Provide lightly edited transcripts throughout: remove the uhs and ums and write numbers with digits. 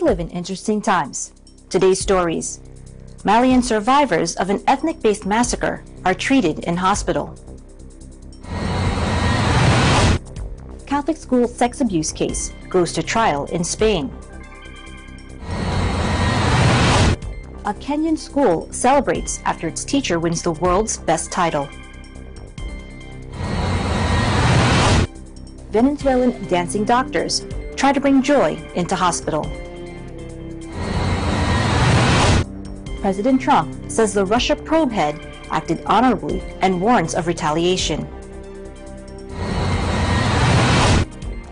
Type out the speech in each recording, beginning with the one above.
live in interesting times. Today's stories. Malian survivors of an ethnic-based massacre are treated in hospital. Catholic school sex abuse case goes to trial in Spain. A Kenyan school celebrates after its teacher wins the world's best title. Venezuelan dancing doctors try to bring joy into hospital. President Trump says the Russia probe head acted honorably and warns of retaliation.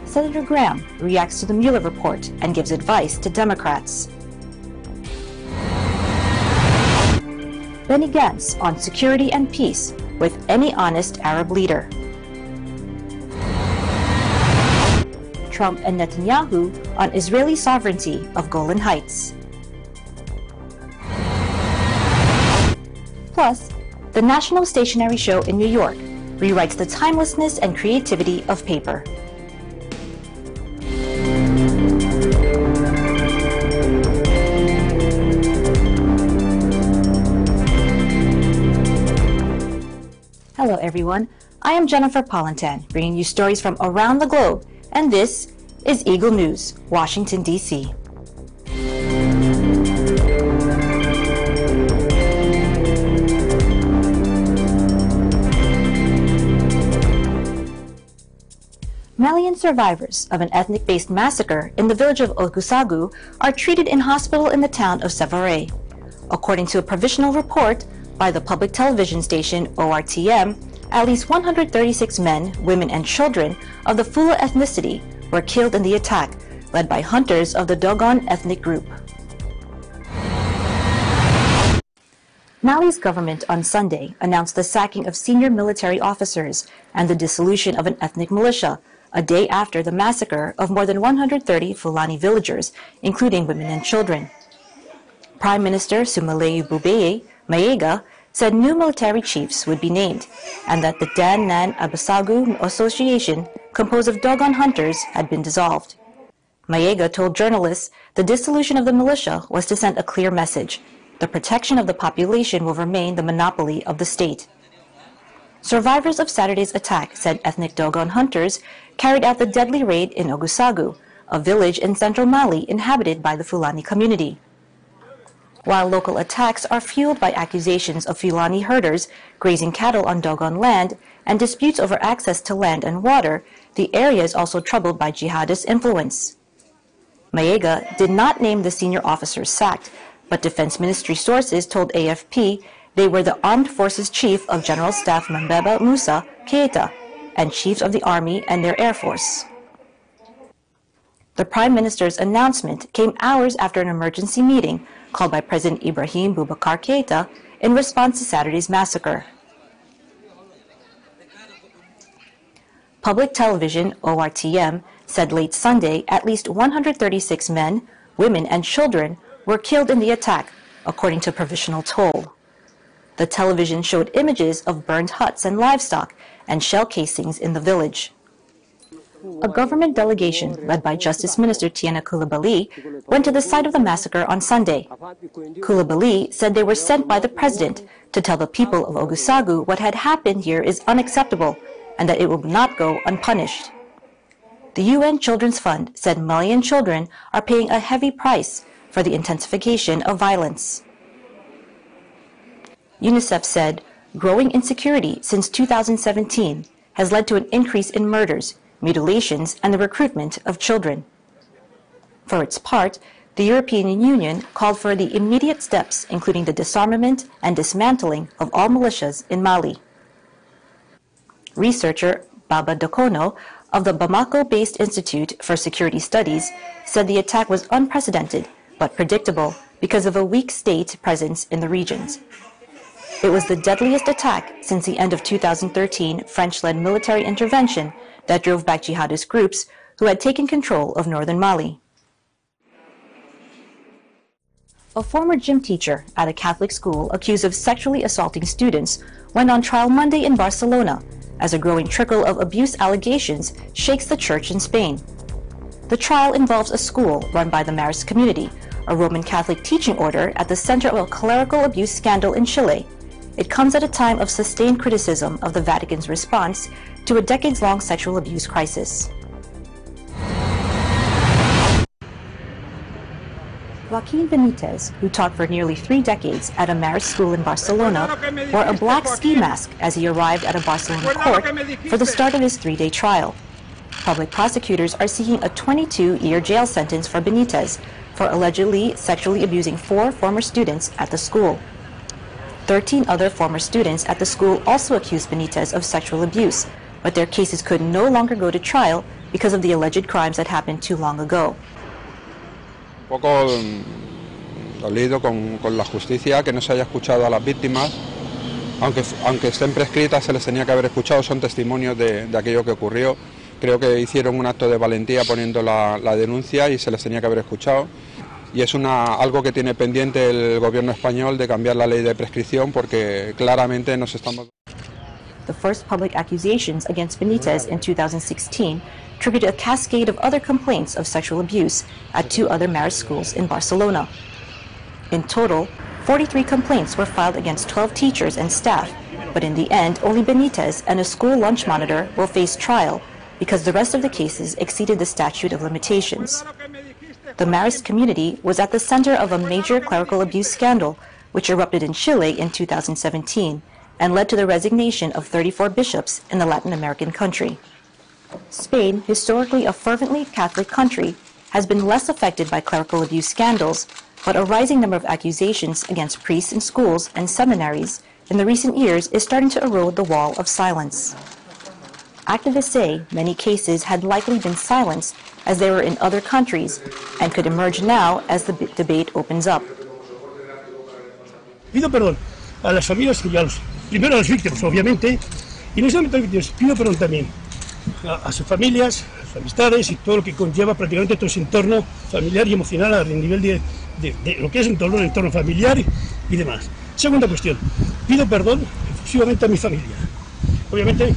Senator Graham reacts to the Mueller report and gives advice to Democrats. Benny Gantz on security and peace with any honest Arab leader. Trump and Netanyahu on Israeli sovereignty of Golan Heights. Plus, the National Stationery Show in New York rewrites the timelessness and creativity of paper. Hello everyone, I am Jennifer Polantan, bringing you stories from around the globe, and this is Eagle News, Washington, D.C. Malian survivors of an ethnic-based massacre in the village of Ogusagu are treated in hospital in the town of Sevare. According to a provisional report by the public television station ORTM, at least 136 men, women, and children of the Fula ethnicity were killed in the attack, led by hunters of the Dogon ethnic group. Mali's government on Sunday announced the sacking of senior military officers and the dissolution of an ethnic militia, a day after the massacre of more than 130 Fulani villagers, including women and children. Prime Minister Sumaleu Bubeye Mayiga said new military chiefs would be named, and that the Dan Nan Abasagu Association, composed of Dogon hunters, had been dissolved. Mayiga told journalists the dissolution of the militia was to send a clear message: the protection of the population will remain the monopoly of the state. Survivors of Saturday's attack said ethnic Dogon hunters carried out the deadly raid in Ogusagu, a village in central Mali inhabited by the Fulani community. While local attacks are fueled by accusations of Fulani herders grazing cattle on Dogon land and disputes over access to land and water, the area is also troubled by jihadist influence. Mayiga did not name the senior officers sacked, but Defense Ministry sources told AFP they were the Armed Forces Chief of General Staff Mambeba Musa Keita and chiefs of the Army and their Air Force. The Prime Minister's announcement came hours after an emergency meeting called by President Ibrahim Boubacar Keita in response to Saturday's massacre. Public television, ORTM, said late Sunday at least 136 men, women, and children were killed in the attack, according to provisional toll. The television showed images of burned huts and livestock and shell casings in the village. A government delegation led by Justice Minister Tiana Coulibaly went to the site of the massacre on Sunday. Coulibaly said they were sent by the president to tell the people of Ogusagu what had happened here is unacceptable and that it will not go unpunished. The UN Children's Fund said Malian children are paying a heavy price for the intensification of violence. UNICEF said growing insecurity since 2017 has led to an increase in murders, mutilations, and the recruitment of children. For its part, the European Union called for the immediate steps, including the disarmament and dismantling of all militias in Mali. Researcher Baba Dokono of the Bamako-based Institute for Security Studies said the attack was unprecedented but predictable because of a weak state presence in the regions. It was the deadliest attack since the end of 2013 French-led military intervention that drove back jihadist groups who had taken control of northern Mali. A former gym teacher at a Catholic school accused of sexually assaulting students went on trial Monday in Barcelona as a growing trickle of abuse allegations shakes the church in Spain. The trial involves a school run by the Marist community, a Roman Catholic teaching order at the center of a clerical abuse scandal in Chile. It comes at a time of sustained criticism of the Vatican's response to a decades-long sexual abuse crisis. Joaquin Benitez, who taught for nearly 3 decades at a Marist school in Barcelona, wore a black ski mask as he arrived at a Barcelona court for the start of his 3-day trial. Public prosecutors are seeking a 22-year jail sentence for Benitez for allegedly sexually abusing 4 former students at the school. 13 other former students at the school also accused Benitez of sexual abuse, but their cases could no longer go to trial because of the alleged crimes that happened too long ago. Un poco dolido con la justicia, que no se haya escuchado a las víctimas, aunque estén prescritas, se les tenía que haber escuchado, son testimonios de aquello que ocurrió. Creo que hicieron un acto de valentía poniendo la denuncia y se les tenía que haber escuchado. Y es algo que tiene pendiente el gobierno español de cambiar la ley de prescripción porque claramente nos estamos... The first public accusations against Benitez in 2016 triggered a cascade of other complaints of sexual abuse at 2 other Marist schools in Barcelona. In total, 43 complaints were filed against 12 teachers and staff, but in the end, only Benitez and a school lunch monitor will face trial because the rest of the cases exceeded the statute of limitations. The Marist community was at the center of a major clerical abuse scandal which erupted in Chile in 2017 and led to the resignation of 34 bishops in the Latin American country. Spain, historically a fervently Catholic country, has been less affected by clerical abuse scandals, but a rising number of accusations against priests in schools and seminaries in the recent years is starting to erode the wall of silence. Activists say many cases had likely been silenced as they were in other countries and could emerge now as the debate opens up. Pido perdón a las familias y primero a las víctimas, obviamente, y no solamente a las víctimas, pido perdón también a sus familias, a sus amistades y todo lo que conlleva prácticamente todo ese entorno familiar y emocional a nivel de lo que es un dolor, el entorno familiar y demás. Segunda cuestión, pido perdón exclusivamente a mi familia. Obviamente,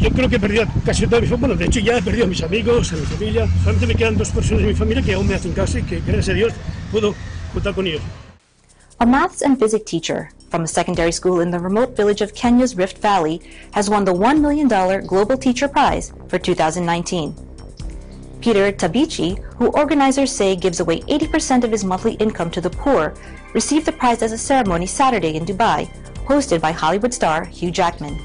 yo creo que he perdido casi toda mi familia, bueno, de hecho ya he perdido a mis amigos, a mi familia, solamente me quedan 2 personas de mi familia que aún me hacen caso y que gracias a Dios puedo contar con ellos. A maths and physics teacher from a secondary school in the remote village of Kenya's Rift Valley has won the $1 million Global Teacher Prize for 2019. Peter Tabichi, who organizers say gives away 80% of his monthly income to the poor, received the prize as a ceremony Saturday in Dubai, hosted by Hollywood star Hugh Jackman.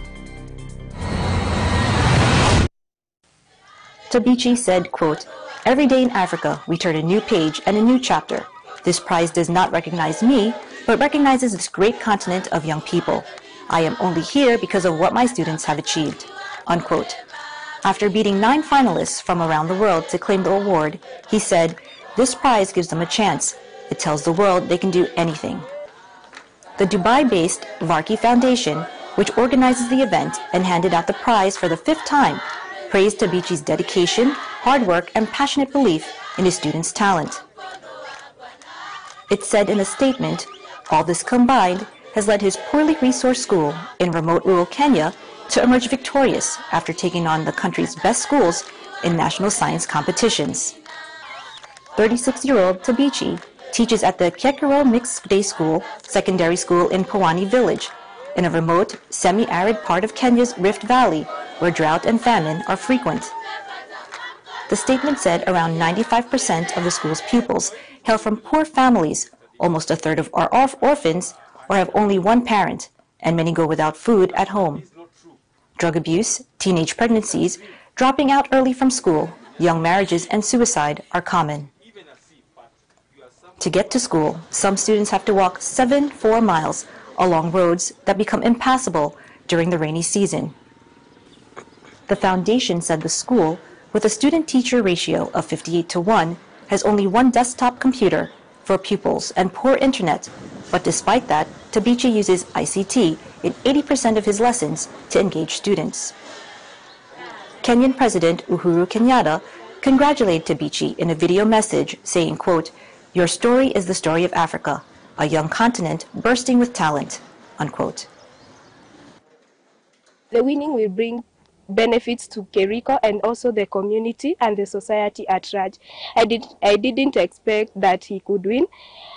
Tabichi said, quote, "Every day in Africa, we turn a new page and a new chapter. This prize does not recognize me, but recognizes this great continent of young people. I am only here because of what my students have achieved." Unquote. After beating 9 finalists from around the world to claim the award, he said, "This prize gives them a chance. It tells the world they can do anything." The Dubai-based Varki Foundation, which organizes the event and handed out the prize for the 5th time, praised Tabichi's dedication, hard work, and passionate belief in his students' talent. It said in a statement, all this combined has led his poorly resourced school in remote rural Kenya to emerge victorious after taking on the country's best schools in national science competitions. 36-year-old Tabichi teaches at the Kekero Mixed Day School secondary school in Pwani village, in a remote, semi-arid part of Kenya's Rift Valley where drought and famine are frequent. The statement said around 95% of the school's pupils hail from poor families, almost a third of are orphans or have only one parent, and many go without food at home. Drug abuse, teenage pregnancies, dropping out early from school, young marriages, and suicide are common. To get to school, some students have to walk 4 miles along roads that become impassable during the rainy season. The foundation said the school, with a student-teacher ratio of 58:1, has only 1 desktop computer for pupils and poor internet, but despite that, Tabichi uses ICT in 80% of his lessons to engage students. Kenyan President Uhuru Kenyatta congratulated Tabichi in a video message saying, quote, "Your story is the story of Africa, a young continent bursting with talent," unquote. The winning will bring benefits to Querico and also the community and the society at large. I didn't expect that he could win,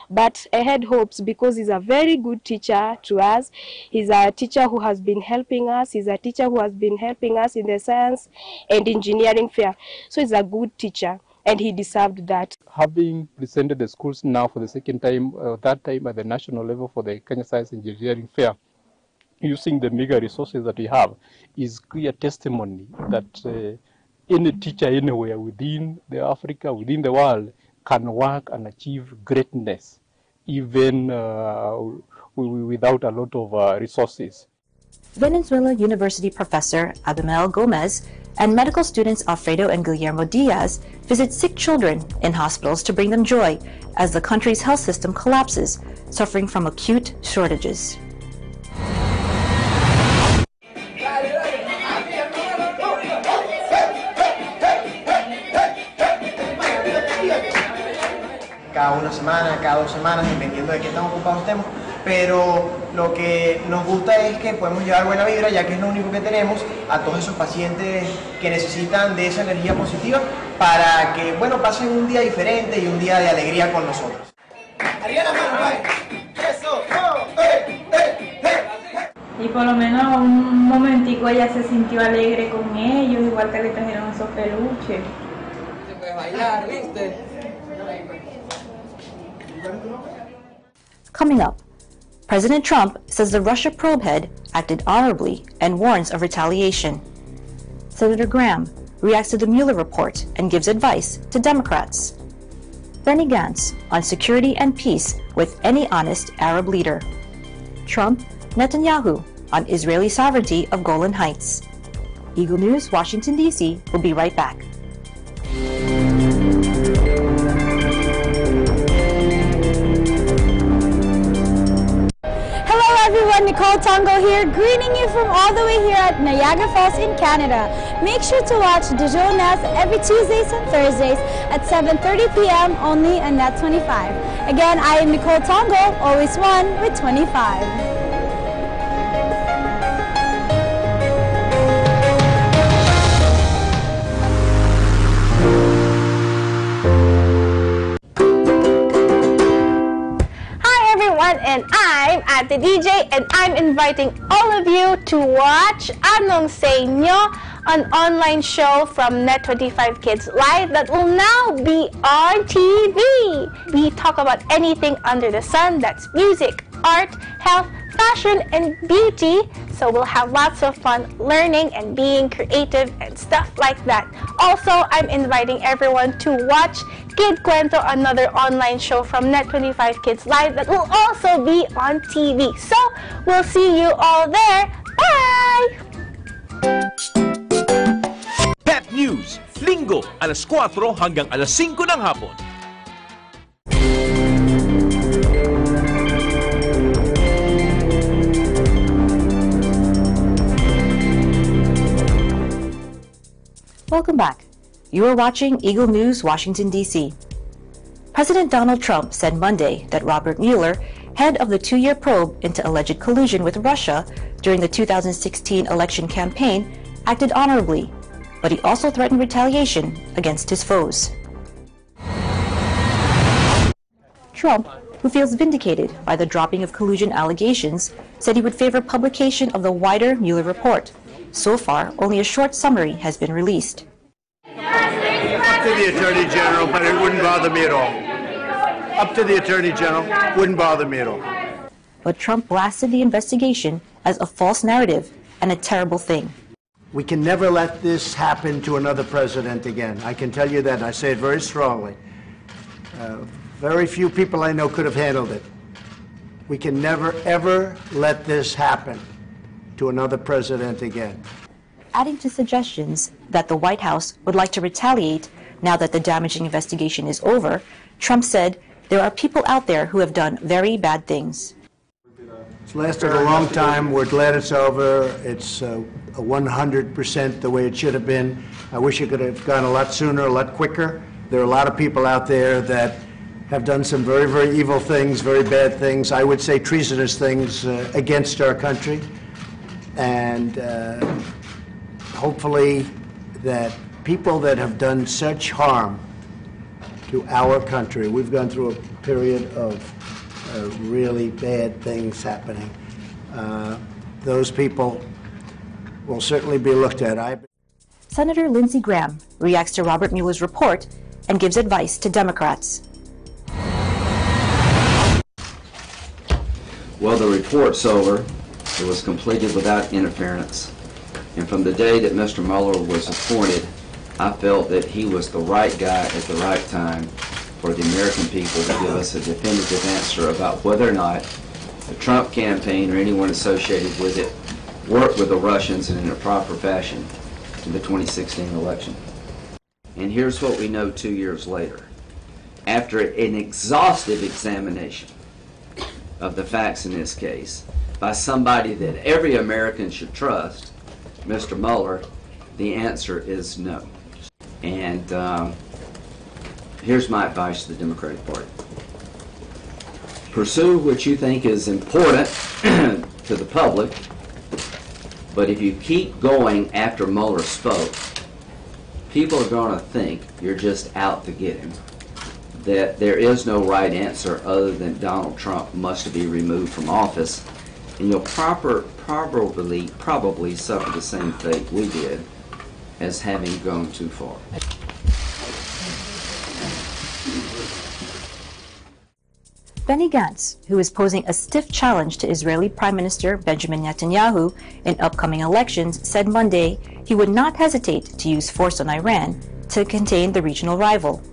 but I had hopes because he's a very good teacher to us. He's a teacher who has been helping us. He's a teacher who has been helping us in the science and engineering fair. So he's a good teacher, and he deserved that. Having presented the schools now for the second time, that time at the national level for the Kenya Science Engineering Fair, using the meager resources that we have, is clear testimony that any teacher anywhere within Africa, within the world, can work and achieve greatness, even without a lot of resources. Venezuela University professor Abimel Gomez and medical students Alfredo and Guillermo Diaz visit sick children in hospitals to bring them joy as the country's health system collapses, suffering from acute shortages. Cada una semana, cada 2 semanas, dependiendo de qué tan ocupados estemos, pero lo que nos gusta es que podemos llevar buena vibra, ya que es lo único que tenemos, a todos esos pacientes que necesitan de esa energía positiva para que, bueno, pasen un día diferente y un día de alegría con nosotros. ¡Arriba la mano, ¡Eso! Y por lo menos un momentico ella se sintió alegre con ellos, igual que le trajeron esos peluches. Se puede bailar, ¿viste? Coming up, President Trump says the Russia probe head acted honorably and warns of retaliation. Senator Graham reacts to the Mueller report and gives advice to Democrats. Benny Gantz on security and peace with any honest Arab leader. Trump, Netanyahu on Israeli sovereignty of Golan Heights. Eagle News, Washington, D.C. will be right back. Everyone, Nicole Tongo here, greeting you from all the way here at Niagara Falls in Canada. Make sure to watch Digital Nest every Tuesdays and Thursdays at 7:30 p.m. only on Net 25. Again, I am Nicole Tongo, always one with 25. And I'm at the DJ, and I'm inviting all of you to watch Anong Sa Inyo, an online show from Net25 Kids Live that will now be on TV. We talk about anything under the sun, that's music, art, health, fashion, and beauty. So we'll have lots of fun learning and being creative and stuff like that. Also, I'm inviting everyone to watch Kid Cuento, another online show from Net25 Kids Live that will also be on TV. So we'll see you all there. Bye! Pep News, Linggo, alas 4 hanggang alas 5 ng hapon. Welcome back. You are watching Eagle News, Washington, D.C. President Donald Trump said Monday that Robert Mueller, head of the 2-year probe into alleged collusion with Russia during the 2016 election campaign, acted honorably, but he also threatened retaliation against his foes. Trump, who feels vindicated by the dropping of collusion allegations, said he would favor publication of the wider Mueller report. So far, only a short summary has been released. Up to the Attorney General, but it wouldn't bother me at all. Up to the Attorney General, wouldn't bother me at all. But Trump blasted the investigation as a false narrative and a terrible thing. We can never let this happen to another president again. I can tell you that, and I say it very strongly. Very few people I know could have handled it. We can never, ever let this happen to another president again. Adding to suggestions that the White House would like to retaliate now that the damaging investigation is over, Trump said there are people out there who have done very bad things. It's lasted a long time. We're glad it's over. It's 100% the way it should have been. I wish it could have gone a lot sooner, a lot quicker. There are a lot of people out there that have done some very, very evil things, very bad things, I would say treasonous things against our country. And hopefully that people that have done such harm to our country, we've gone through a period of really bad things happening. Those people will certainly be looked at. Senator Lindsey Graham reacts to Robert Mueller's report and gives advice to Democrats. Well, the report's over. It was completed without interference. And from the day that Mr. Mueller was appointed, I felt that he was the right guy at the right time for the American people to give us a definitive answer about whether or not the Trump campaign or anyone associated with it worked with the Russians in a proper fashion in the 2016 election. And here's what we know 2 years later. After an exhaustive examination of the facts in this case by somebody that every American should trust, Mr. Mueller, the answer is no. And here's my advice to the Democratic Party. Pursue what you think is important to the public, but if you keep going after Mueller spoke, people are going to think you're just out to get him, that there is no right answer other than Donald Trump must be removed from office, and you'll probably suffer the same fate we did as having gone too far. Benny Gantz, who is posing a stiff challenge to Israeli Prime Minister Benjamin Netanyahu in upcoming elections, said Monday he would not hesitate to use force on Iran to contain the regional rival.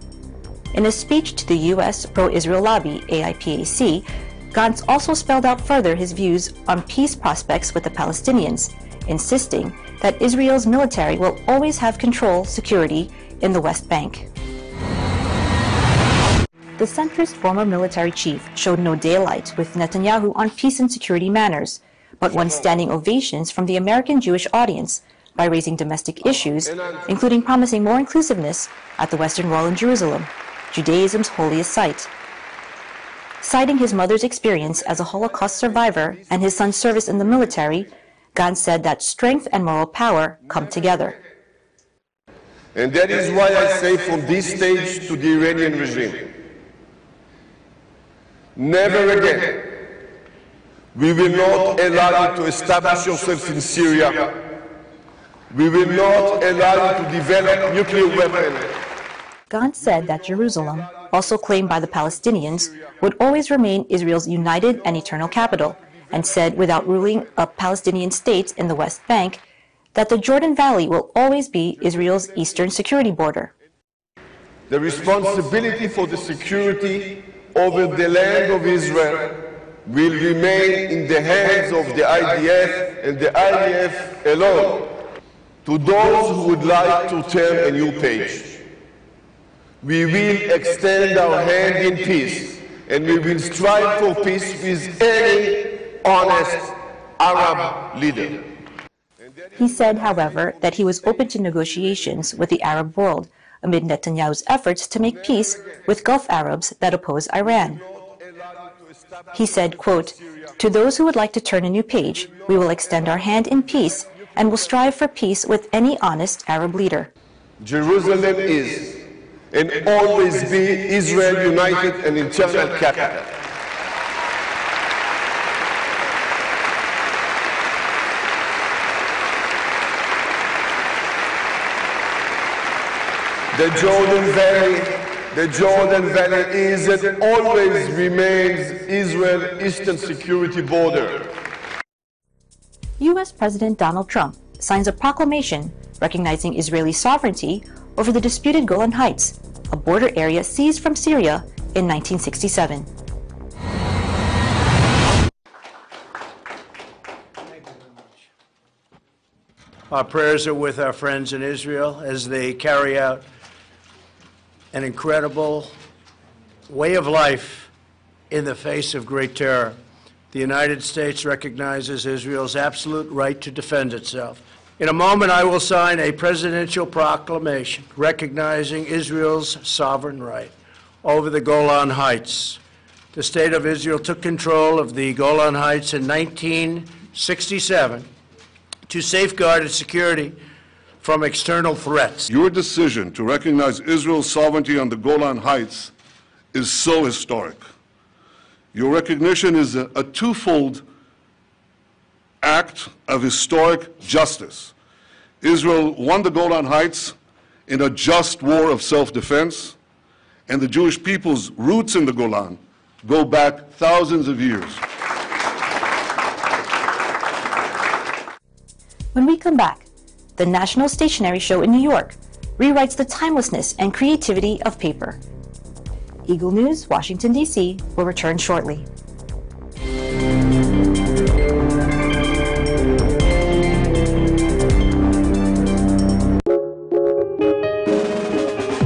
In a speech to the U.S. pro-Israel lobby, AIPAC, Gantz also spelled out further his views on peace prospects with the Palestinians, insisting that Israel's military will always have security in the West Bank. The centrist former military chief showed no daylight with Netanyahu on peace and security matters, but won standing ovations from the American Jewish audience by raising domestic issues, including promising more inclusiveness at the Western Wall in Jerusalem, Judaism's holiest site. Citing his mother's experience as a Holocaust survivor and his son's service in the military, Gantz said that strength and moral power come together. And that is why I say from this stage to the Iranian regime, never again we will not allow you to establish yourself in Syria. We will not allow you to develop nuclear weapons. Gantz said that Jerusalem, also claimed by the Palestinians, would always remain Israel's united and eternal capital, and said without ruling a Palestinian state in the West Bank, that the Jordan Valley will always be Israel's eastern security border. The responsibility for the security over the land of Israel will remain in the hands of the IDF and the IDF alone. To those who would like to turn a new page, we will extend our hand in peace, and we will strive for peace with any honest Arab leader. He said, however, that he was open to negotiations with the Arab world amid Netanyahu's efforts to make peace with Gulf Arabs that oppose Iran. He said, quote, "To those who would like to turn a new page, we will extend our hand in peace and will strive for peace with any honest Arab leader." Jerusalem is and always be Israel united and eternal capital. The Jordan Valley is and always remains Israel's eastern security border. U.S. President Donald Trump signs a proclamation recognizing Israeli sovereignty over the disputed Golan Heights, a border area seized from Syria in 1967. Our prayers are with our friends in Israel as they carry out an incredible way of life in the face of great terror. The United States recognizes Israel's absolute right to defend itself. In a moment, I will sign a presidential proclamation recognizing Israel's sovereign right over the Golan Heights. The State of Israel took control of the Golan Heights in 1967 to safeguard its security from external threats. Your decision to recognize Israel's sovereignty on the Golan Heights is so historic. Your recognition is a twofold act of historic justice. Israel won the Golan Heights in a just war of self-defense, and the Jewish people's roots in the Golan go back thousands of years. When we come back, the National Stationery Show in New York rewrites the timelessness and creativity of paper. Eagle News, Washington, D.C. will return shortly.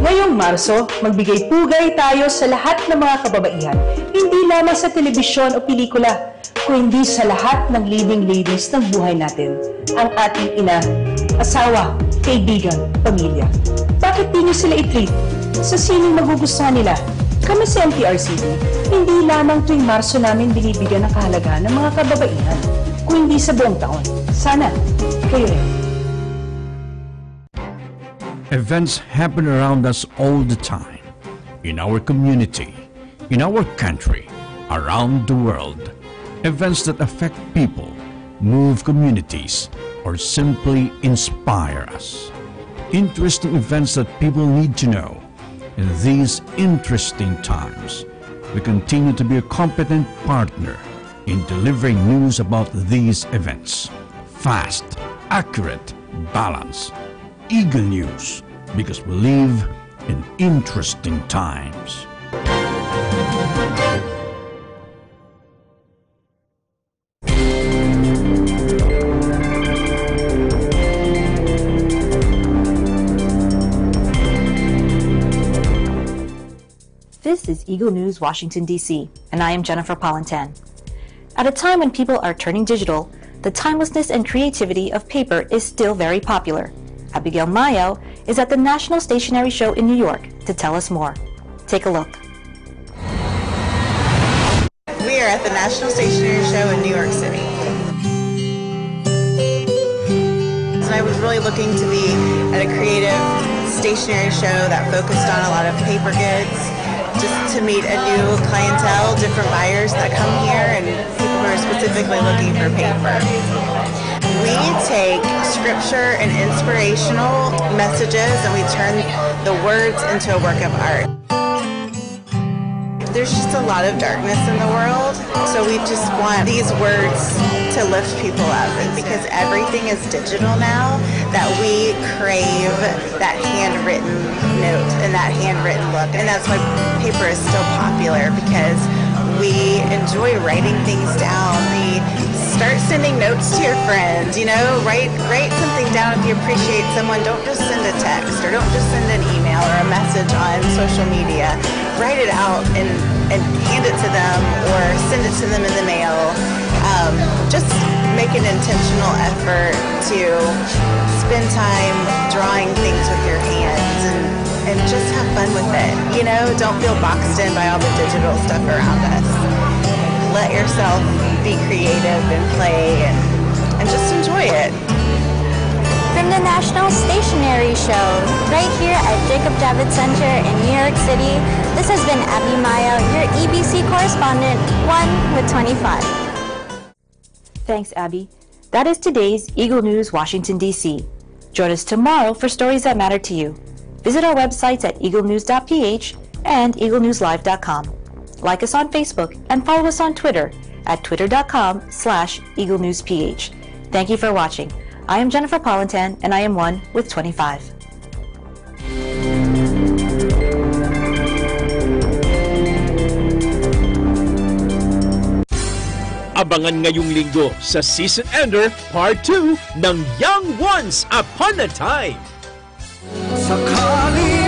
Ngayong Marso, magbigay pugay tayo sa lahat ng mga kababaihan, hindi lamang sa telebisyon o pelikula, kundi sa lahat ng leading ladies ng buhay natin, ang ating ina, asawa, kaibigan, pamilya. Bakit di nyo sila i-treat? Sa sining magugustuhan nila? Kami sa MTRCB, hindi lamang tuwing Marso namin binibigyan ng kahalagahan ng mga kababaihan, kundi sa buong taon. Sana, kayo rin. Events happen around us all the time, in our community, in our country, around the world. Events that affect people, move communities, or simply inspire us. Interesting events that people need to know. In these interesting times, we continue to be a competent partner in delivering news about these events. Fast, accurate, balanced. Eagle News, because we live in interesting times. This is Eagle News, Washington, D.C., and I am Jennifer Palantan. At a time when people are turning digital, the timelessness and creativity of paper is still very popular. Abigail Mayo is at the National Stationery Show in New York to tell us more. Take a look. We are at the National Stationery Show in New York City. And I was really looking to be at a creative stationery show that focused on a lot of paper goods, just to meet a new clientele, different buyers that come here, and people who are specifically looking for paper. We take scripture and inspirational messages and we turn the words into a work of art. There's just a lot of darkness in the world, so we just want these words to lift people up. And because everything is digital now, that we crave that handwritten note and that handwritten look. And that's why paper is still popular, because we enjoy writing things down. We start sending notes to your friends, you know, write something down if you appreciate someone. Don't just send a text, or don't just send an email or a message on social media. Write it out and hand it to them, or send it to them in the mail. Just make an intentional effort to spend time drawing things with your hands and just have fun with it. You know, don't feel boxed in by all the digital stuff around us. Let yourself be creative and play and just enjoy it. From the National Stationery Show, right here at Jacob Javits Center in New York City, this has been Abby Mayo, your EBC correspondent, 1 with 25. Thanks, Abby. That is today's Eagle News, Washington, D.C. Join us tomorrow for stories that matter to you. Visit our websites at Eaglenews.PH and EagleNewsLive.com. Like us on Facebook and follow us on Twitter at twitter.com/EagleNewsPH. Thank you for watching. I am Jennifer Palantan, and I am 1 with 25. Abangan ngayong linggo sa Season Ender Part 2 ng Young Once Upon a Time. Sakali